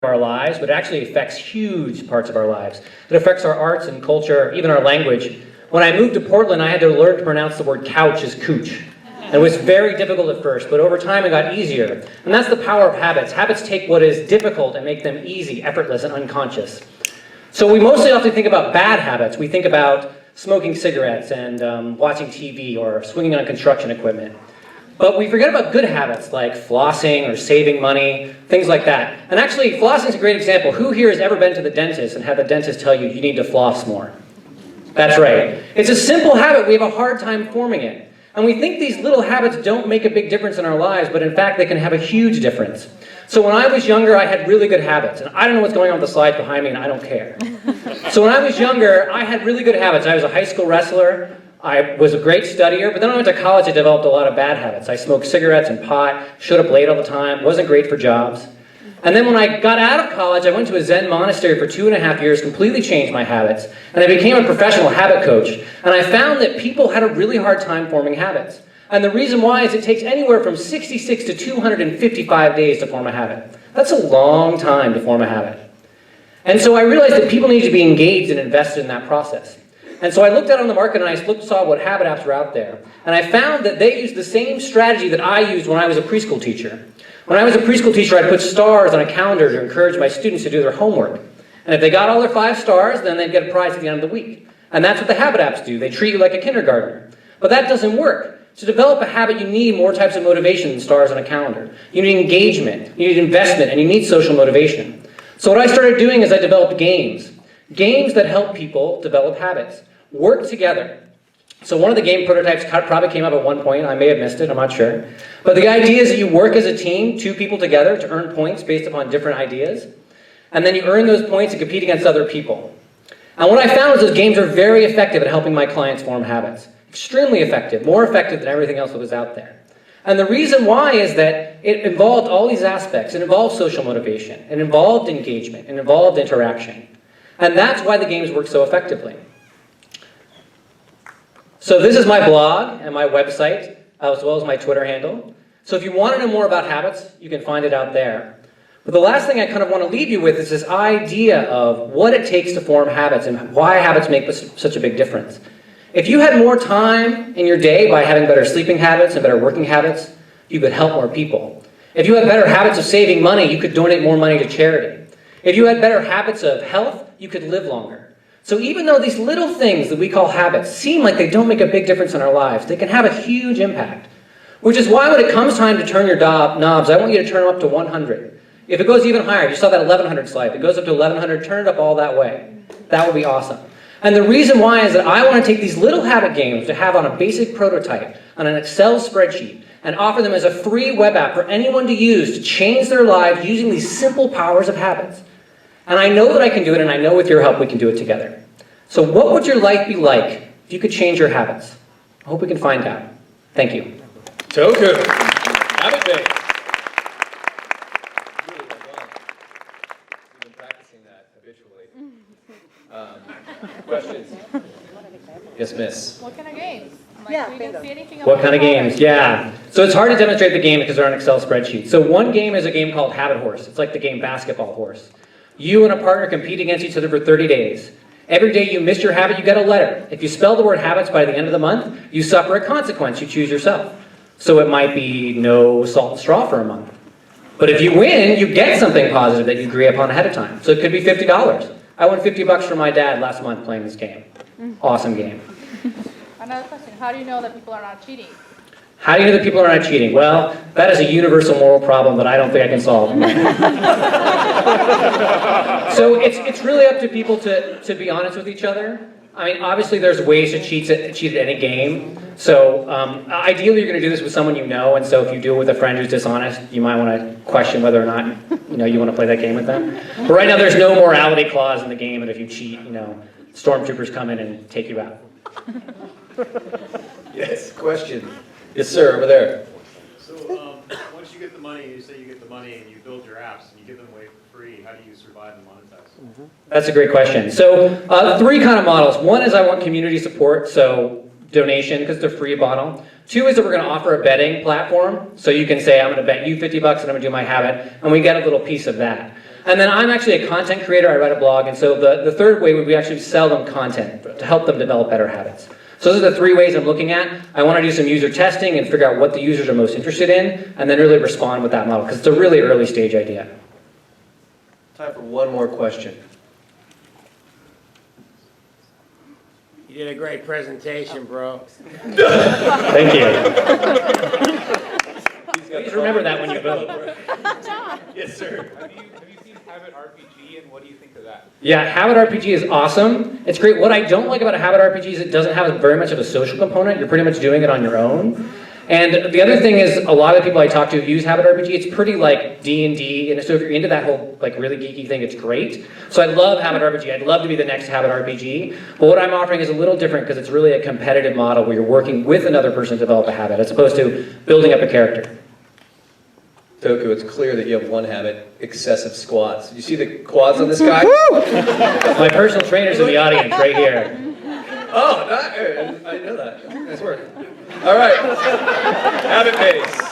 our lives, but it actually affects huge parts of our lives. It affects our arts and culture, even our language. When I moved to Portland, I had to learn to pronounce the word couch as cooch. And it was very difficult at first, but over time it got easier. And that's the power of habits. Habits take what is difficult and make them easy, effortless, and unconscious. So we mostly often think about bad habits. We think about smoking cigarettes and watching TV or swinging on construction equipment. But we forget about good habits like flossing or saving money, things like that. And actually, flossing is a great example. Who here has ever been to the dentist and had the dentist tell you you need to floss more? That's right. It's a simple habit. We have a hard time forming it. And we think these little habits don't make a big difference in our lives, but in fact, they can have a huge difference. So when I was younger, I had really good habits. And I don't know what's going on with the slides behind me, and I don't care. So when I was younger, I had really good habits. I was a high school wrestler. I was a great studier, but then when I went to college, I developed a lot of bad habits. I smoked cigarettes and pot, showed up late all the time, wasn't great for jobs. And then when I got out of college, I went to a Zen monastery for 2.5 years, completely changed my habits, and I became a professional habit coach. And I found that people had a really hard time forming habits. And the reason why is it takes anywhere from 66 to 255 days to form a habit. That's a long time to form a habit. And so I realized that people need to be engaged and invested in that process. And so I looked out on the market and I saw what habit apps were out there. And I found that they used the same strategy that I used when I was a preschool teacher. When I was a preschool teacher, I'd put stars on a calendar to encourage my students to do their homework. And if they got all their 5 stars, then they'd get a prize at the end of the week. And that's what the habit apps do. They treat you like a kindergartner. But that doesn't work. To develop a habit, you need more types of motivation than stars on a calendar. You need engagement, you need investment, and you need social motivation. So what I started doing is I developed games. Games that help people develop habits. Work together. So one of the game prototypes probably came up at one point. I may have missed it, I'm not sure. But the idea is that you work as a team, 2 people together, to earn points based upon different ideas. And then you earn those points and compete against other people. And what I found was those games are very effective at helping my clients form habits. Extremely effective, more effective than everything else that was out there. And the reason why is that it involved all these aspects. It involved social motivation, it involved engagement, it involved interaction. And that's why the games work so effectively. So this is my blog and my website, as well as my Twitter handle. So if you want to know more about habits, you can find it out there. But the last thing I kind of want to leave you with is this idea of what it takes to form habits and why habits make such a big difference. If you had more time in your day by having better sleeping habits and better working habits, you could help more people. If you had better habits of saving money, you could donate more money to charity. If you had better habits of health, you could live longer. So even though these little things that we call habits seem like they don't make a big difference in our lives, they can have a huge impact. Which is why when it comes time to turn your knobs, I want you to turn them up to 100. If it goes even higher, you saw that 1100 slide, if it goes up to 1100, turn it up all that way. That would be awesome. And the reason why is that I want to take these little habit games to have on a basic prototype, on an Excel spreadsheet, and offer them as a free web app for anyone to use to change their lives using these simple powers of habits. And I know that I can do it, and I know with your help we can do it together. So what would your life be like if you could change your habits? I hope we can find out. Thank you. So good. Habit Day. Really well done. We've been practicing that habitually. Questions? Yes, miss. What kind of games? Yeah, we didn't see anything What about kind of habits. games? Yeah. So it's hard to demonstrate the game because they're on an Excel spreadsheet. So one game is a game called Habit Horse. It's like the game Basketball Horse. You and a partner compete against each other for 30 days. Every day you miss your habit, you get a letter. If you spell the word habits by the end of the month, you suffer a consequence. You choose yourself. So it might be no salt and straw for a month. But if you win, you get something positive that you agree upon ahead of time. So it could be $50. I won $50 from my dad last month playing this game. Awesome game. Another question, how do you know that people are not cheating? How do you know that people are not cheating? Well, that is a universal moral problem that I don't think I can solve. So it's really up to people to be honest with each other. I mean, obviously there's ways to cheat at any game. So ideally you're going to do this with someone you know, and so if you do it with a friend who's dishonest, you might want to question whether or not you want to play that game with them. But right now there's no morality clause in the game, and if you cheat, stormtroopers come in and take you out. Yes, question. Yes, sir, over there. So once you get the money, you say you get the money and you build your apps and you give them away for free, how do you survive and monetize? That's a great question. So 3 kind of models. One is I want community support, so donation because it's a free model. 2 is that we're going to offer a betting platform. So you can say, I'm going to bet you $50 and I'm going to do my habit, and we get a little piece of that. And then I'm actually a content creator, I write a blog, and so the third way would be actually sell them content to help them develop better habits. So those are the 3 ways I'm looking at. I want to do some user testing and figure out what the users are most interested in, and then really respond with that model, because it's a really early stage idea. Time for one more question. You did a great presentation, bro. Thank you. Please remember that when you vote. Yes, sir. Have you seen Habit RPG, and what do you think of that? Yeah, Habit RPG is awesome. It's great. What I don't like about a Habit RPG is it doesn't have very much of a social component. You're pretty much doing it on your own. And the other thing is, a lot of people I talk to use Habit RPG. It's pretty like D&D, and so if you're into that whole like really geeky thing, it's great. So I love Habit RPG. I'd love to be the next Habit RPG. But what I'm offering is a little different because it's really a competitive model where you're working with another person to develop a habit, as opposed to building up a character. Toku, it's clear that you have one habit, excessive squats. You see the quads on this guy? My personal trainer's in the audience right here. Oh, I didn't know that. Nice work. All right. Habit base.